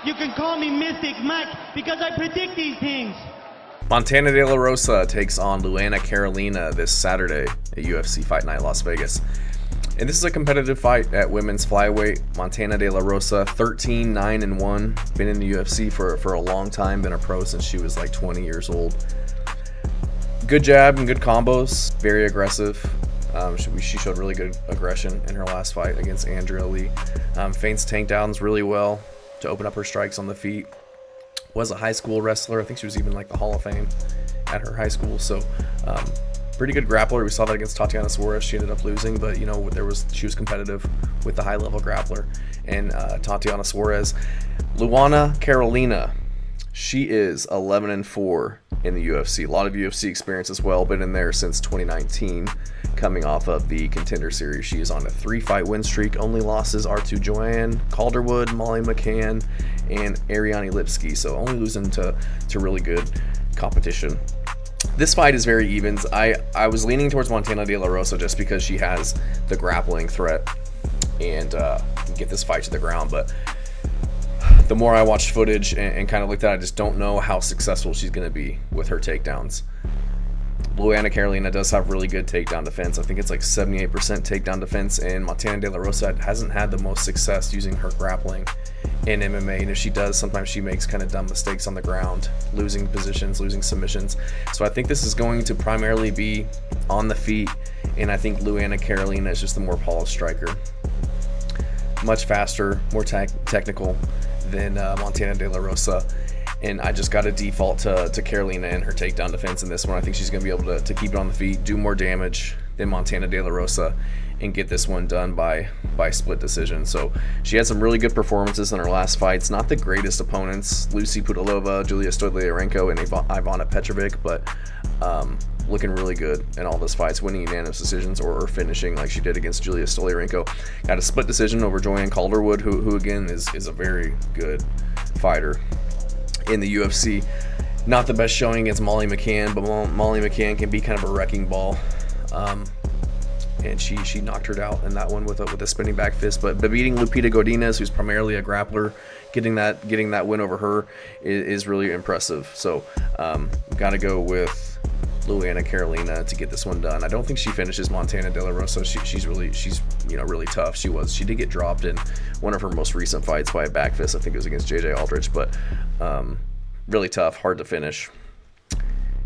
You can call me Mystic Mike because I predict these things. Montana De La Rosa takes on Luana Carolina this Saturday at UFC Fight Night, Las Vegas. And this is a competitive fight at women's flyweight. Montana De La Rosa, 13-9-1, been in the UFC for a long time, been a pro since she was like 20 years old. Good jab and good combos, very aggressive. She showed really good aggression in her last fight against Andrea Lee. Feints takedowns really well to open up her strikes on the feet. Was a high school wrestler. I think she was even like the Hall of Fame at her high school. So pretty good grappler. We saw that against Tatiana Suarez. She ended up losing, but you know, she was competitive with the high level grappler and Tatiana Suarez. Luana Carolina, she is 11-4 in the UFC. A lot of UFC experience as well. Been in there since 2019, coming off of the Contender Series. She is on a 3-fight win streak. Only losses are to Joanne Calderwood, Molly McCann, and Ariane Lipsky. So only losing to really good competition. This fight is very even. I was leaning towards Montana De La Rosa just because she has the grappling threat and get this fight to the ground. But the more I watched footage and kind of looked at it, I just don't know how successful she's going to be with her takedowns. Luana Carolina does have really good takedown defense. I think it's like 78% takedown defense, and Montana De La Rosa hasn't had the most success using her grappling in MMA. And if she does, sometimes she makes kind of dumb mistakes on the ground, losing positions, losing submissions. So I think this is going to primarily be on the feet, and I think Luana Carolina is just the more polished striker. Much faster, more technical than Montana De La Rosa. And I just got to default to Carolina and her takedown defense in this one. I think she's going to be able to keep it on the feet, do more damage than Montana De La Rosa, and get this one done by split decision. So she had some really good performances in her last fights. Not the greatest opponents, Lucy Pudilova, Julia Stoliarenko, and Ivana Petrovic, but looking really good in all those fights, winning unanimous decisions or finishing like she did against Julia Stoliarenko. Got a split decision over Joanne Calderwood, who again is a very good fighter in the UFC. Not the best showing against Molly McCann, but Molly McCann can be kind of a wrecking ball. And she knocked her out in that one with a spinning back fist. But beating Lupita Godinez, who's primarily a grappler, getting that win over her is really impressive. So got to go with Luana Carolina to get this one done. I don't think she finishes Montana De La Rosa. She's really tough. She did get dropped in one of her most recent fights by a back fist. I think it was against JJ Aldrich, but really tough, hard to finish.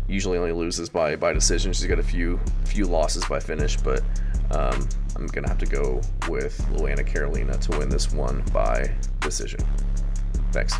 Usually only loses by decision. She's got a few losses by finish, but I'm gonna have to go with Luana Carolina to win this one by decision. Thanks.